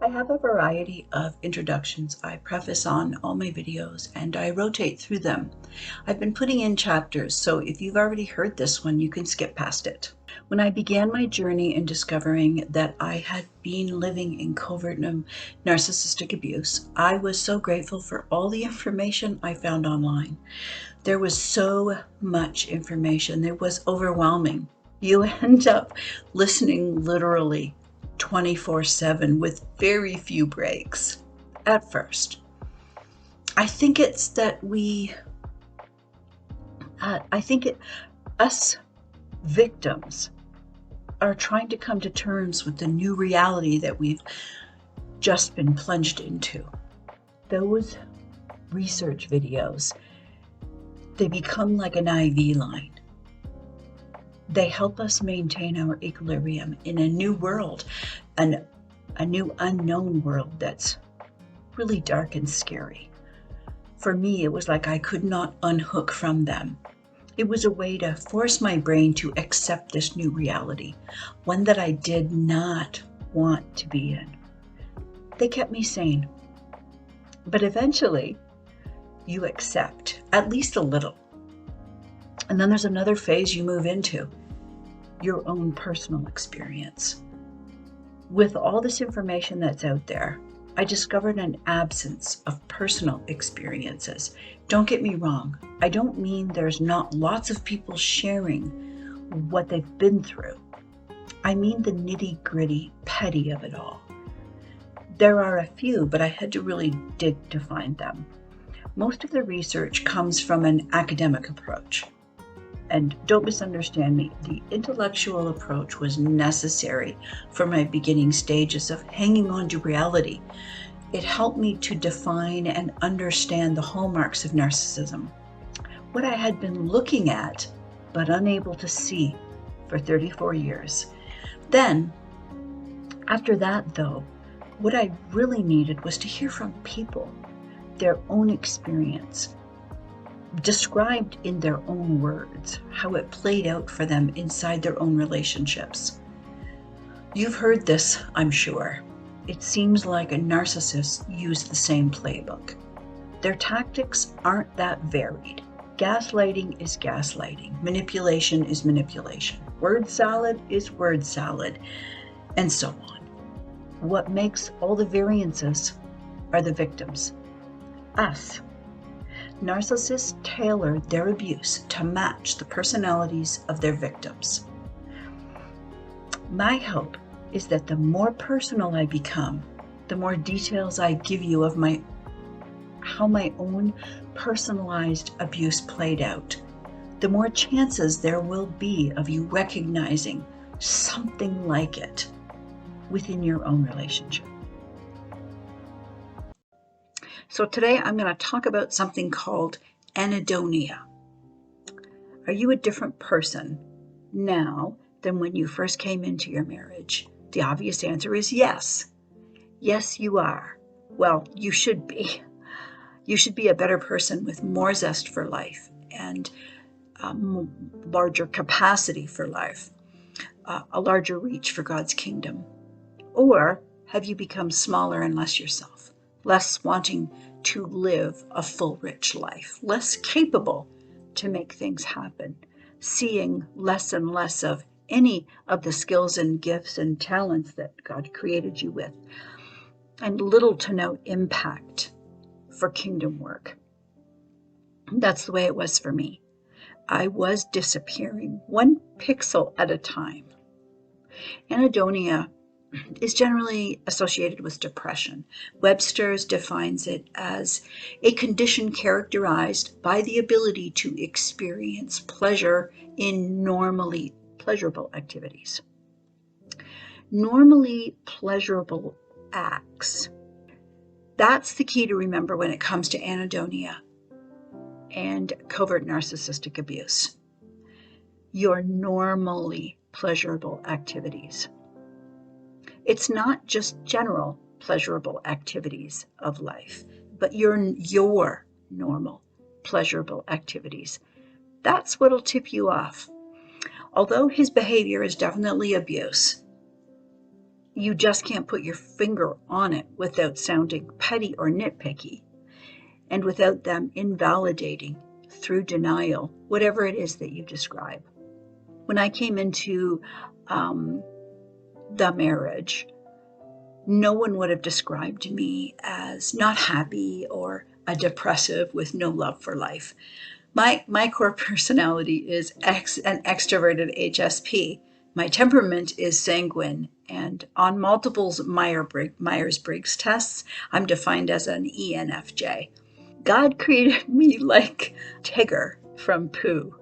I have a variety of introductions I preface on all my videos and I rotate through them. I've been putting in chapters, so if you've already heard this one, you can skip past it. When I began my journey in discovering that I had been living in covert narcissistic abuse, I was so grateful for all the information I found online. There was so much information. It was overwhelming. You end up listening literally 24/7 with very few breaks at first. I think it's that us victims are trying to come to terms with the new reality that we've just been plunged into. Those research videos, they become like an IV line. They help us maintain our equilibrium in a new world, a new unknown world that's really dark and scary. For me, it was like I could not unhook from them. It was a way to force my brain to accept this new reality, one that I did not want to be in. They kept me sane. But eventually, you accept, at least a little. And then there's another phase you move into, your own personal experience. With all this information that's out there, I discovered an absence of personal experiences. Don't get me wrong. I don't mean there's not lots of people sharing what they've been through. I mean the nitty-gritty, petty of it all. There are a few, but I had to really dig to find them. Most of the research comes from an academic approach. And don't misunderstand me, the intellectual approach was necessary for my beginning stages of hanging on to reality. It helped me to define and understand the hallmarks of narcissism, what I had been looking at but unable to see for 34 years. Then, after that though, what I really needed was to hear from people, their own experience, described in their own words, how it played out for them inside their own relationships. You've heard this, I'm sure. It seems like a narcissist used the same playbook. Their tactics aren't that varied. Gaslighting is gaslighting. Manipulation is manipulation. Word salad is word salad, and so on. What makes all the variances are the victims, us. Narcissists tailor their abuse to match the personalities of their victims. My hope is that the more personal I become, the more details I give you of how my own personalized abuse played out, the more chances there will be of you recognizing something like it within your own relationship. So today I'm going to talk about something called Anhedonia. Are you a different person now than when you first came into your marriage? The obvious answer is yes. Yes, you are. Well, you should be. You should be a better person with more zest for life and larger capacity for life, a larger reach for God's kingdom. Or have you become smaller and less yourself, less wanting to live a full, rich life, less capable to make things happen, seeing less and less of any of the skills and gifts and talents that God created you with, and little to no impact for kingdom work? That's the way it was for me. I was disappearing one pixel at a time. Anhedonia is generally associated with depression. Webster's defines it as a condition characterized by the ability to experience pleasure in normally pleasurable activities. Normally pleasurable acts. That's the key to remember when it comes to anhedonia and covert narcissistic abuse. Your normally pleasurable activities. It's not just general pleasurable activities of life, but your normal pleasurable activities. That's what'll tip you off. Although his behavior is definitely abuse, You just can't put your finger on it without sounding petty or nitpicky, and without them invalidating through denial whatever it is that you describe. When I came into the marriage, no one would have described me as not happy or a depressive with no love for life. My core personality is an extroverted HSP. My temperament is sanguine, and on multiple Myers-Briggs tests, I'm defined as an ENFJ. God created me like Tigger from Pooh.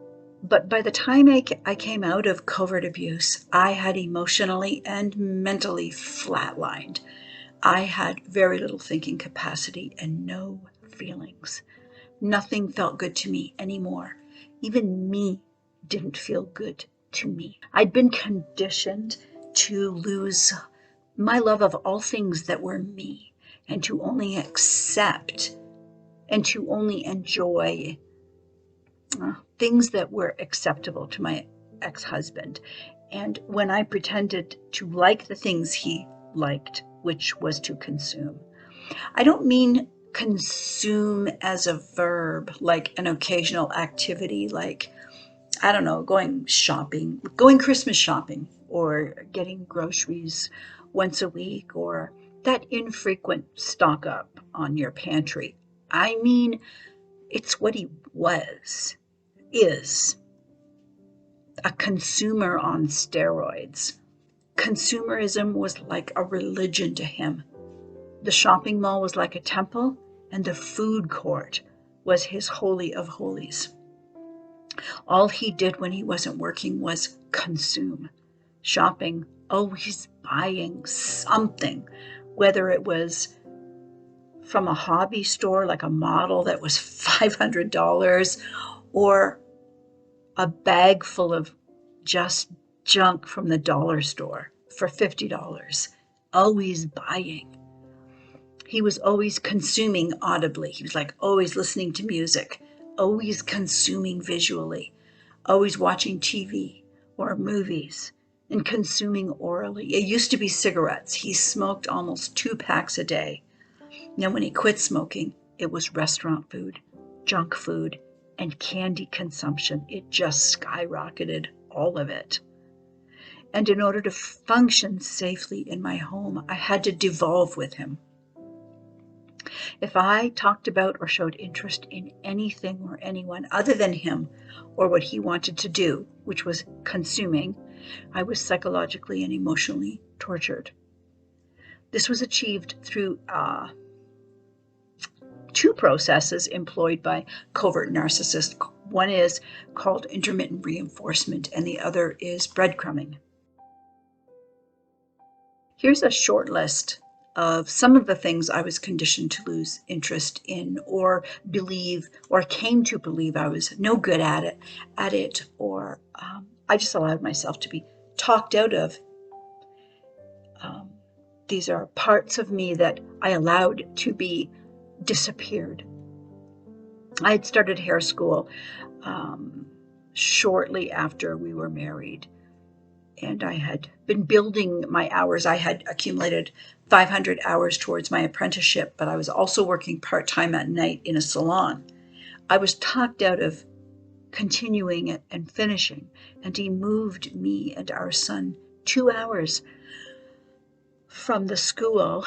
But by the time I came out of covert abuse, I had emotionally and mentally flatlined. I had very little thinking capacity and no feelings. Nothing felt good to me anymore. Even me didn't feel good to me. I'd been conditioned to lose my love of all things that were me, and to only accept and to only enjoy things that were acceptable to my ex-husband. And when I pretended to like the things he liked, which was to consume. I don't mean consume as a verb, like an occasional activity, like, I don't know, going shopping, going Christmas shopping, or getting groceries once a week, or that infrequent stock up on your pantry. I mean, it's what he is a consumer on steroids. Consumerism was like a religion to him. The shopping mall was like a temple, and the food court was his holy of holies. All he did when he wasn't working was consume. Shopping, always buying something, whether it was from a hobby store like a model that was $500, or a bag full of just junk from the dollar store for $50. Always buying. He was always consuming audibly. He was like always listening to music, always consuming visually, always watching TV or movies, and consuming orally. It used to be cigarettes. He smoked almost 2 packs a day. Now, when he quit smoking, it was restaurant food, junk food, and candy consumption. It just skyrocketed, all of it. And in order to function safely in my home, I had to devolve with him. If I talked about or showed interest in anything or anyone other than him or what he wanted to do, which was consuming, I was psychologically and emotionally tortured. This was achieved through 2 processes employed by covert narcissists. One is called intermittent reinforcement, and the other is breadcrumbing. Here's a short list of some of the things I was conditioned to lose interest in, or believe, or came to believe I was no good at it, or I just allowed myself to be talked out of. These are parts of me that I allowed to be disappeared. I had started hair school shortly after we were married, and I had been building my hours. I had accumulated 500 hours towards my apprenticeship, but I was also working part-time at night in a salon. I was talked out of continuing it and finishing, and he moved me and our son 2 hours from the school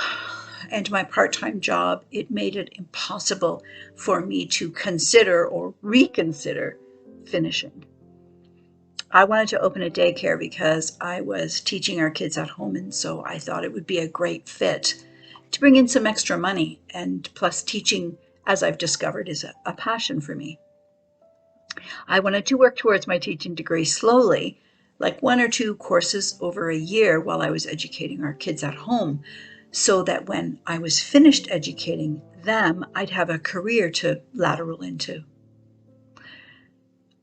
and my part-time job. It made it impossible for me to consider or reconsider finishing. I wanted to open a daycare because I was teaching our kids at home, and so I thought it would be a great fit to bring in some extra money, and plus teaching, as I've discovered, is a passion for me. I wanted to work towards my teaching degree slowly, like 1 or 2 courses over a year while I was educating our kids at home, so that when I was finished educating them, I'd have a career to lateral into.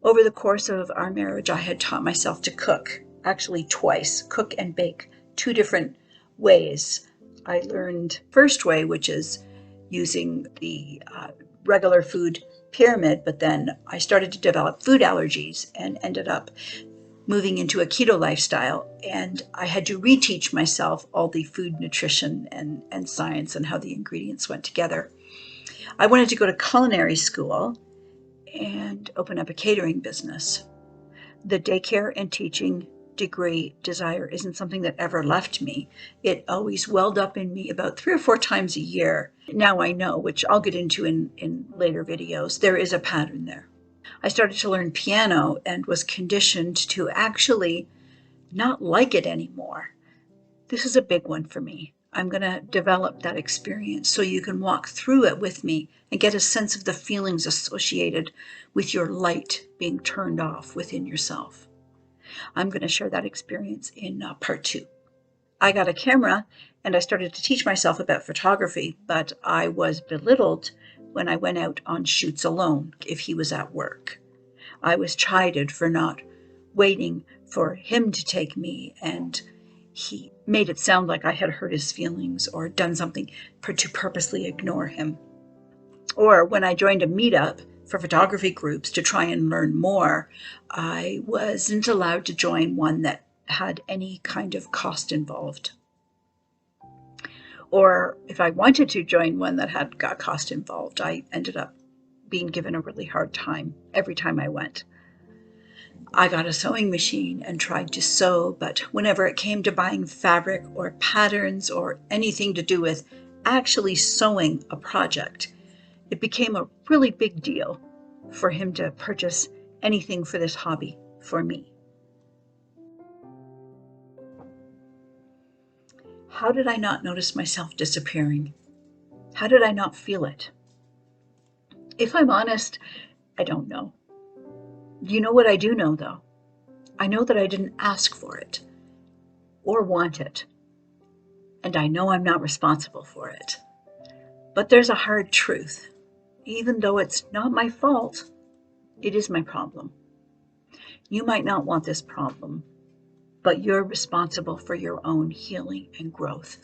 Over the course of our marriage, I had taught myself to cook, actually twice, cook and bake, 2 different ways. I learned first way, which is using the regular food pyramid, but then I started to develop food allergies and ended up moving into a keto lifestyle, and I had to reteach myself all the food nutrition and science and how the ingredients went together. I wanted to go to culinary school and open up a catering business. The daycare and teaching degree desire isn't something that ever left me. It always welled up in me about 3 or 4 times a year. Now I know, which I'll get into in later videos, there is a pattern there. I started to learn piano and was conditioned to actually not like it anymore. This is a big one for me. I'm going to develop that experience so you can walk through it with me and get a sense of the feelings associated with your light being turned off within yourself. I'm going to share that experience in part 2. I got a camera and I started to teach myself about photography, but I was belittled when I went out on shoots alone if he was at work. I was chided for not waiting for him to take me, and he made it sound like I had hurt his feelings or done something to purposely ignore him. Or when I joined a meetup for photography groups to try and learn more, I wasn't allowed to join one that had any kind of cost involved. Or if I wanted to join one that had got cost involved, I ended up being given a really hard time every time I went. I got a sewing machine and tried to sew, but whenever it came to buying fabric or patterns or anything to do with actually sewing a project, it became a really big deal for him to purchase anything for this hobby for me. How did I not notice myself disappearing? How did I not feel it? If I'm honest, I don't know. You know what I do know, though? I know that I didn't ask for it or want it, and I know I'm not responsible for it. But there's a hard truth. Even though it's not my fault, it is my problem. You might not want this problem, but you're responsible for your own healing and growth.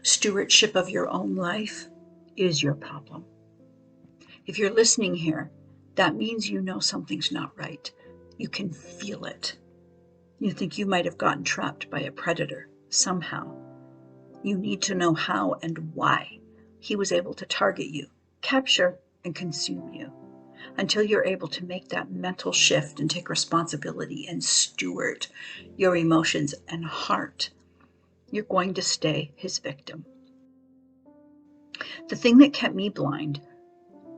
Stewardship of your own life is your problem. If you're listening here, that means you know something's not right. You can feel it. You think you might have gotten trapped by a predator somehow. You need to know how and why he was able to target you, capture, and consume you, until you're able to make that mental shift and take responsibility and steward your emotions and heart. You're going to stay his victim. The thing that kept me blind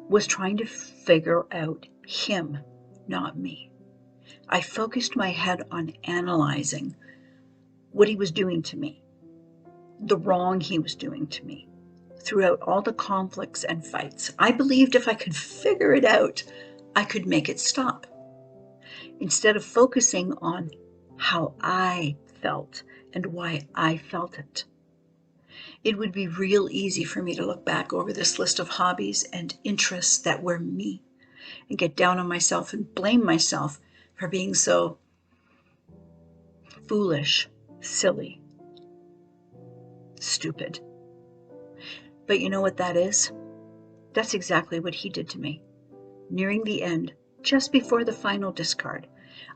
was trying to figure out him, not me. I focused my head on analyzing what he was doing to me, the wrong he was doing to me. Throughout all the conflicts and fights, I believed if I could figure it out, I could make it stop. Instead of focusing on how I felt and why I felt it. It would be real easy for me to look back over this list of hobbies and interests that were me and get down on myself and blame myself for being so foolish, silly, stupid. But you know what that is? That's exactly what he did to me. Nearing the end, just before the final discard,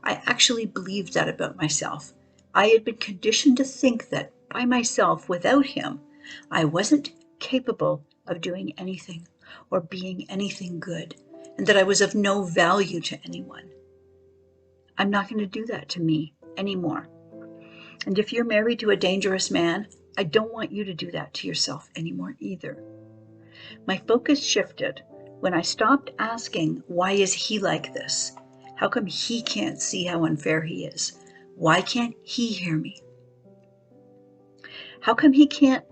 I actually believed that about myself. I had been conditioned to think that by myself, without him, I wasn't capable of doing anything or being anything good, and that I was of no value to anyone. I'm not going to do that to me anymore. And if you're married to a dangerous man, I don't want you to do that to yourself anymore either. My focus shifted when I stopped asking, why is he like this? How come he can't see how unfair he is? Why can't he hear me? How come he can't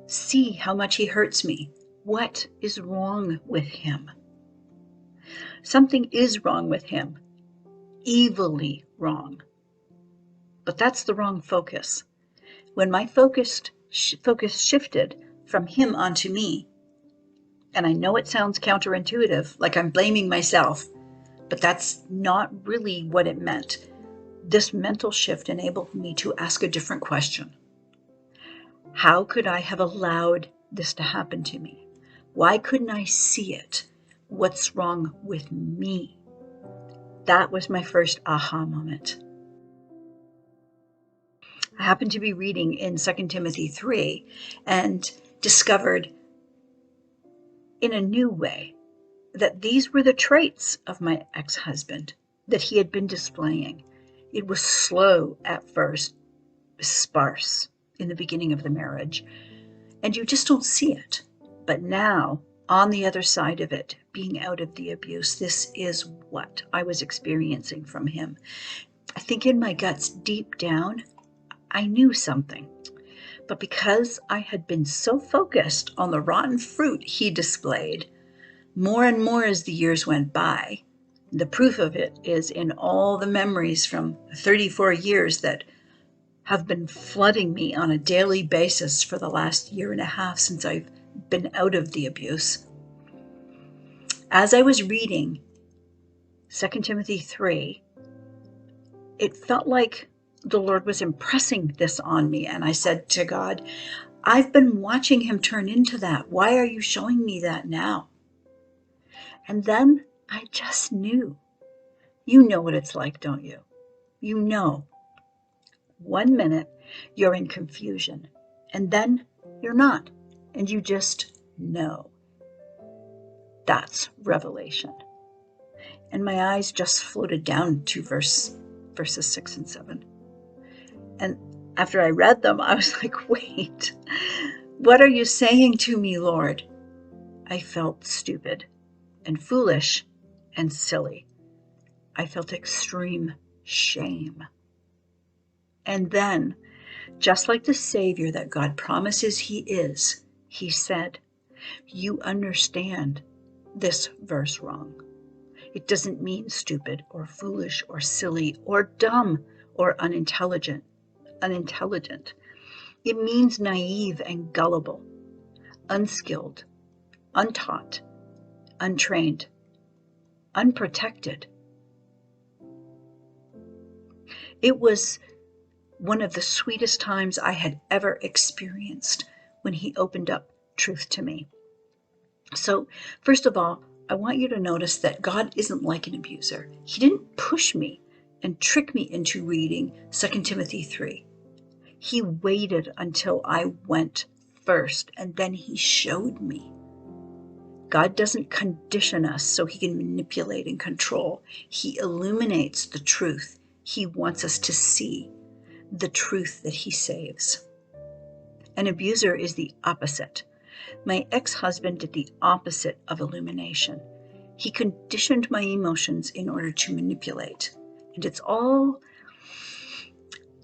see how much he hurts me? What is wrong with him? Something is wrong with him, evilly wrong. But that's the wrong focus. When my focus shifted from him onto me, and I know it sounds counterintuitive, like I'm blaming myself, but that's not really what it meant. This mental shift enabled me to ask a different question. How could I have allowed this to happen to me? Why couldn't I see it? What's wrong with me? That was my first aha moment. I happened to be reading in 2 Timothy 3 and discovered in a new way that these were the traits of my ex-husband that he had been displaying. It was slow at first, sparse in the beginning of the marriage, and you just don't see it. But now, on the other side of it, being out of the abuse, this is what I was experiencing from him. I think in my guts, deep down, I knew something. But because I had been so focused on the rotten fruit he displayed, more and more as the years went by, the proof of it is in all the memories from 34 years that have been flooding me on a daily basis for the last year and a half since I've been out of the abuse. As I was reading 2 Timothy 3, it felt like the Lord was impressing this on me. And I said to God, I've been watching him turn into that. Why are you showing me that now? And then I just knew. You know what it's like, don't you? You know. 1 minute you're in confusion, and then you're not, and you just know. That's revelation. And my eyes just floated down to verses 6 and 7. And after I read them, I was like, wait, what are you saying to me, Lord? I felt stupid and foolish and silly. I felt extreme shame. And then, just like the Savior that God promises he is, he said, you understand this verse wrong. It doesn't mean stupid or foolish or silly or dumb or unintelligent. It means naive and gullible, unskilled, untaught, untrained, unprotected. It was one of the sweetest times I had ever experienced when he opened up truth to me. So, first of all, I want you to notice that God isn't like an abuser. He didn't push me and trick me into reading 2 Timothy 3. He waited until I went first, and then he showed me. God doesn't condition us so he can manipulate and control. He illuminates the truth. He wants us to see the truth that he saves. An abuser is the opposite. My ex-husband did the opposite of illumination. He conditioned my emotions in order to manipulate. And it's all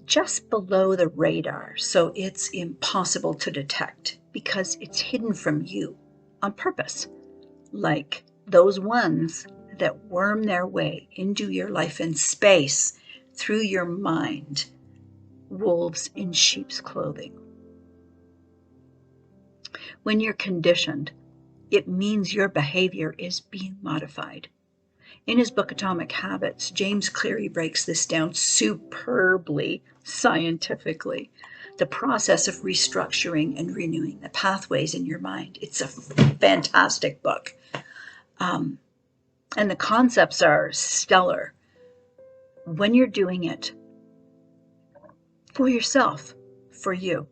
just below the radar, so it's impossible to detect because it's hidden from you on purpose, like those ones that worm their way into your life and space through your mind, wolves in sheep's clothing. When you're conditioned, it means your behavior is being modified. In his book, Atomic Habits, James Cleary breaks this down superbly, scientifically. The process of restructuring and renewing the pathways in your mind. It's a fantastic book. And the concepts are stellar. When you're doing it for yourself, for you,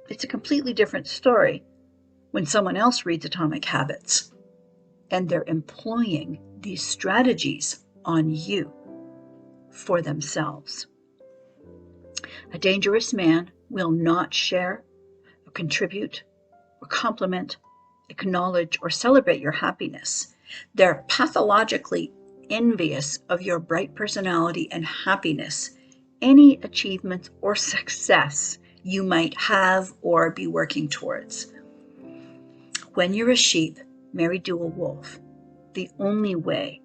it's a completely different story when someone else reads Atomic Habits and they're employing these strategies on you for themselves. A dangerous man will not share or contribute or compliment, acknowledge, or celebrate your happiness. They're pathologically envious of your bright personality and happiness, any achievements or success you might have or be working towards. When you're a sheep married to a wolf, the only way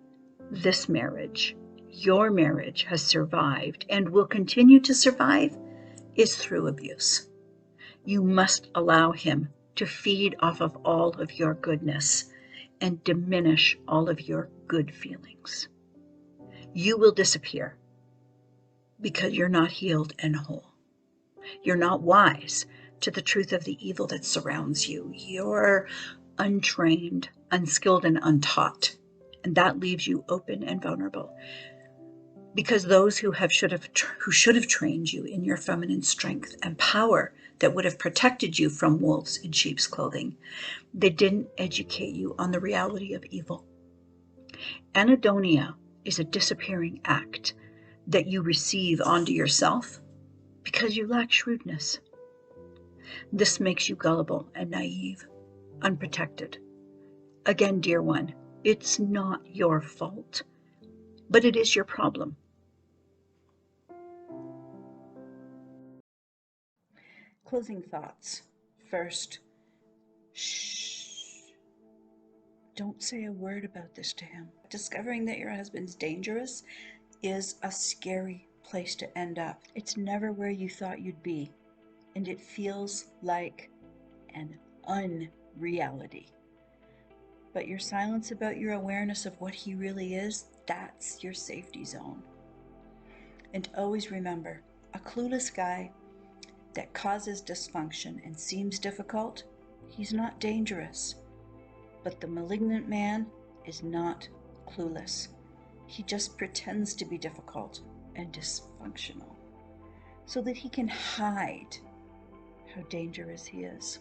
this marriage, your marriage, has survived and will continue to survive is through abuse. You must allow him to feed off of all of your goodness and diminish all of your good feelings. You will disappear because you're not healed and whole. You're not wise to the truth of the evil that surrounds you. You're untrained, unskilled, and untaught, and that leaves you open and vulnerable. Because those who should have trained you in your feminine strength and power that would have protected you from wolves in sheep's clothing, they didn't educate you on the reality of evil. Anhedonia is a disappearing act that you receive onto yourself because you lack shrewdness. This makes you gullible and naive, unprotected. Again, dear one, it's not your fault, but it is your problem. Closing thoughts. First, shh. Don't say a word about this to him. Discovering that your husband's dangerous is a scary place to end up. It's never where you thought you'd be, and it feels like an unreality. But your silence about your awareness of what he really is, that's your safety zone. And always remember, a clueless guy that causes dysfunction and seems difficult, he's not dangerous. But the malignant man is not clueless. He just pretends to be difficult and dysfunctional so that he can hide how dangerous he is.